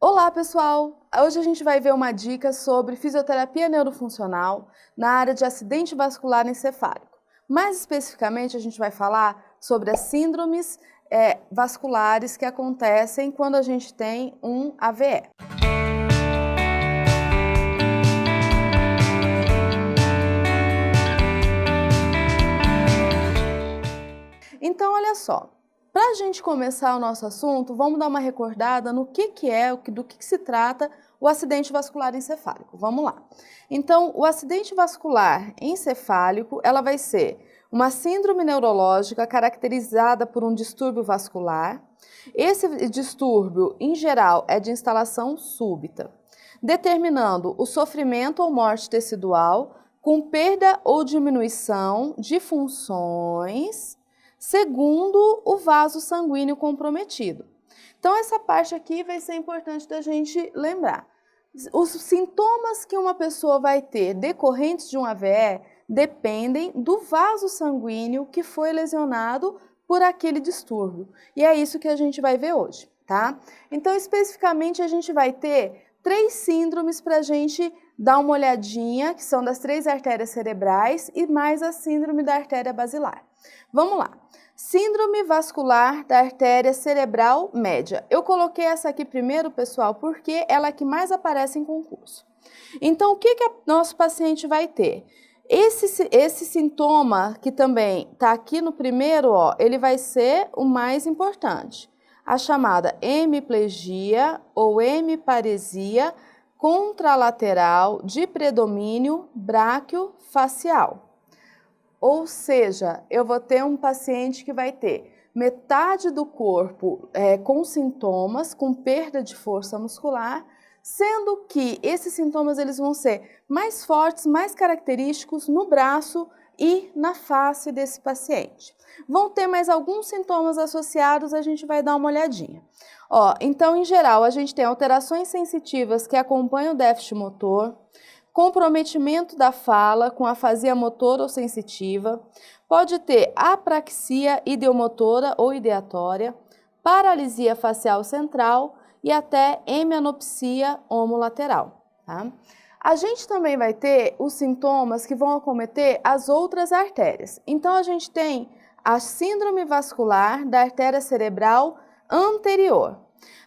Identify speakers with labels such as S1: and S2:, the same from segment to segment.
S1: Olá, pessoal! Hoje a gente vai ver uma dica sobre fisioterapia neurofuncional na área de acidente vascular encefálico. Mais especificamente, a gente vai falar sobre as síndromes vasculares que acontecem quando a gente tem um AVE. Então, olha só. Para a gente começar o nosso assunto, vamos dar uma recordada no que é, do que se trata o acidente vascular encefálico. Vamos lá. Então, o acidente vascular encefálico, ela vai ser uma síndrome neurológica caracterizada por um distúrbio vascular. Esse distúrbio, em geral, é de instalação súbita, determinando o sofrimento ou morte tecidual com perda ou diminuição de funções segundo o vaso sanguíneo comprometido. Então, essa parte aqui vai ser importante da gente lembrar. Os sintomas que uma pessoa vai ter decorrentes de um AVE dependem do vaso sanguíneo que foi lesionado por aquele distúrbio. E é isso que a gente vai ver hoje, tá? Então, especificamente, a gente vai ter 3 síndromes para a gente dar uma olhadinha, que são das 3 artérias cerebrais e mais a síndrome da artéria basilar. Vamos lá. Síndrome vascular da artéria cerebral média. Eu coloquei essa aqui primeiro, pessoal, porque ela é a que mais aparece em concurso. Então, o que nosso paciente vai ter? Esse sintoma, que também está aqui no primeiro, ó, ele vai ser o mais importante. A chamada hemiplegia ou hemiparesia contralateral de predomínio braquiofacial. Ou seja, eu vou ter um paciente que vai ter metade do corpo com sintomas, com perda de força muscular, sendo que esses sintomas eles vão ser mais fortes, mais característicos no braço e na face desse paciente. Vão ter mais alguns sintomas associados, a gente vai dar uma olhadinha. Ó, então, em geral, a gente tem alterações sensitivas que acompanham o déficit motor, comprometimento da fala com afasia motora ou sensitiva, pode ter apraxia ideomotora ou ideatória, paralisia facial central e até hemianopsia homolateral. Tá? A gente também vai ter os sintomas que vão acometer as outras artérias. Então, a gente tem a síndrome vascular da artéria cerebral anterior.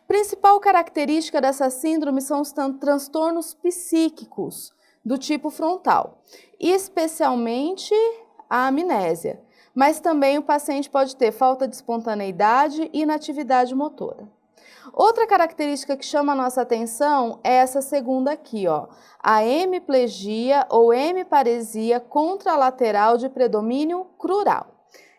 S1: Principal característica dessa síndrome são os transtornos psíquicos do tipo frontal, especialmente a amnésia, mas também o paciente pode ter falta de espontaneidade e inatividade motora. Outra característica que chama a nossa atenção é essa segunda aqui, ó, a hemiplegia ou hemiparesia contralateral de predomínio crural.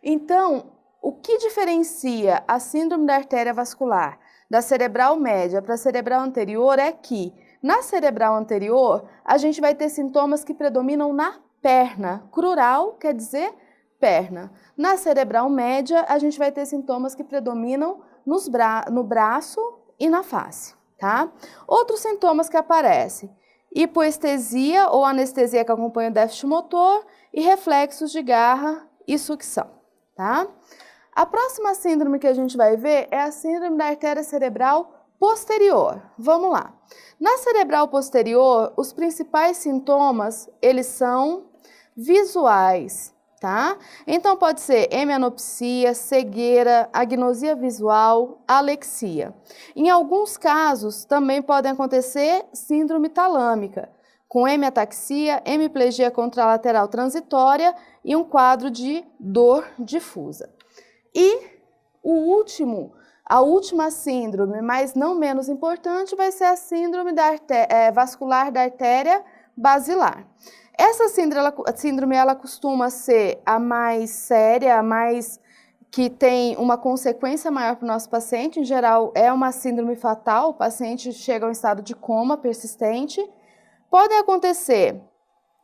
S1: Então, o que diferencia a síndrome da artéria vascular da cerebral média para a cerebral anterior é que, na cerebral anterior, a gente vai ter sintomas que predominam na perna. Crural quer dizer perna. Na cerebral média, a gente vai ter sintomas que predominam no braço e na face, tá? Outros sintomas que aparecem: hipoestesia ou anestesia que acompanha o déficit motor e reflexos de garra e sucção, tá? A próxima síndrome que a gente vai ver é a síndrome da artéria cerebral posterior. Vamos lá. Na cerebral posterior, os principais sintomas, eles são visuais, tá? Então, pode ser hemianopsia, cegueira, agnosia visual, alexia. Em alguns casos, também podem acontecer síndrome talâmica, com hemiataxia, hemiplegia contralateral transitória e um quadro de dor difusa. E a última síndrome, mas não menos importante, vai ser a síndrome vascular da artéria basilar. Essa síndrome ela costuma ser a mais séria, a mais que tem uma consequência maior para o nosso paciente. Em geral, é uma síndrome fatal, o paciente chega a um estado de coma persistente. Podem acontecer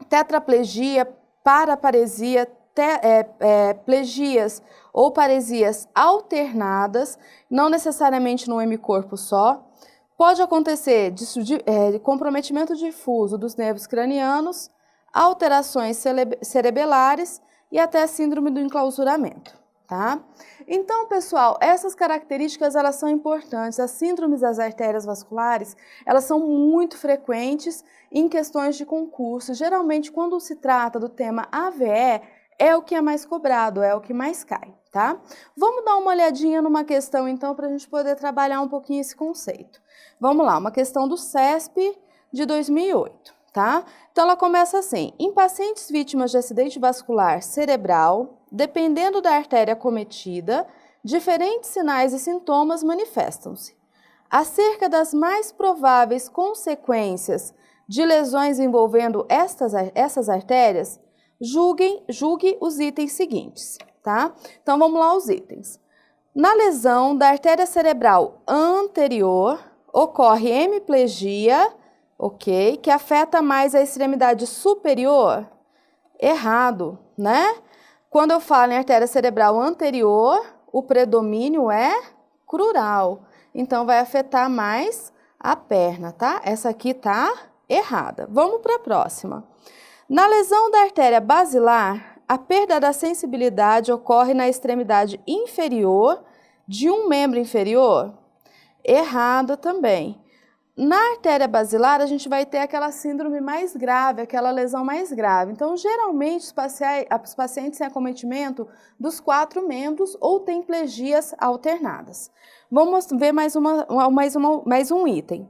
S1: tetraplegia, paraparesia, plegias ou paresias alternadas, não necessariamente no hemicorpo só. Pode acontecer comprometimento difuso dos nervos cranianos, alterações cerebelares e até síndrome do enclausuramento, tá? Então, pessoal, essas características, elas são importantes. As síndromes das artérias vasculares, elas são muito frequentes em questões de concurso. Geralmente, quando se trata do tema AVE, é o que é mais cobrado, é o que mais cai, tá? Vamos dar uma olhadinha numa questão, então, para a gente poder trabalhar um pouquinho esse conceito. Vamos lá, uma questão do CESP de 2008, tá? Então, ela começa assim: em pacientes vítimas de acidente vascular cerebral, dependendo da artéria acometida, diferentes sinais e sintomas manifestam-se. Acerca das mais prováveis consequências de lesões envolvendo essas artérias, julgue os itens seguintes, tá? Então, vamos lá os itens. Na lesão da artéria cerebral anterior, ocorre hemiplegia, ok? Que afeta mais a extremidade superior? Errado, né? Quando eu falo em artéria cerebral anterior, o predomínio é crural. Então, vai afetar mais a perna, tá? Essa aqui tá errada. Vamos para a próxima. Na lesão da artéria basilar, a perda da sensibilidade ocorre na extremidade inferior de um membro inferior? Errado também. Na artéria basilar, a gente vai ter aquela síndrome mais grave, aquela lesão mais grave. Então, geralmente, os pacientes têm acometimento dos 4 membros ou têm plegias alternadas. Vamos ver mais um item.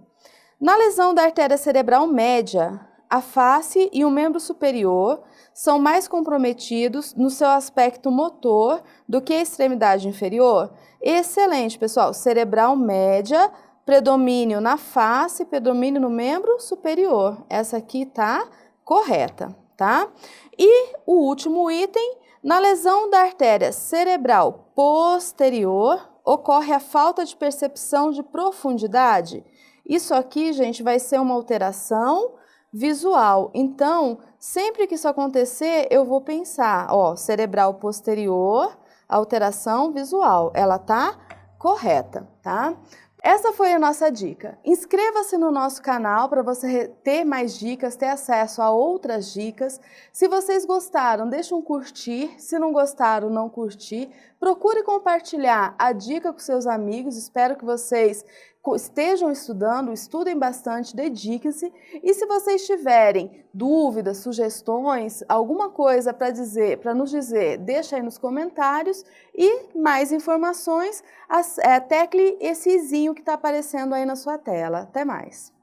S1: Na lesão da artéria cerebral média, a face e o membro superior são mais comprometidos no seu aspecto motor do que a extremidade inferior? Excelente, pessoal. Cerebral média, predomínio na face, predomínio no membro superior. Essa aqui tá correta, tá? E o último item, na lesão da artéria cerebral posterior, ocorre a falta de percepção de profundidade. Isso aqui, gente, vai ser uma alteração visual. Então, sempre que isso acontecer, eu vou pensar, ó, cerebral posterior, alteração visual. Ela tá correta, tá? Essa foi a nossa dica. Inscreva-se no nosso canal para você ter mais dicas, ter acesso a outras dicas. Se vocês gostaram, deixa um curtir. Se não gostaram, não curtir. Procure compartilhar a dica com seus amigos. Espero que vocês estejam estudando, estudem bastante, dediquem-se. E se vocês tiverem dúvidas, sugestões, alguma coisa para nos dizer, deixa aí nos comentários. E mais informações, tecle esse izinho que está aparecendo aí na sua tela. Até mais!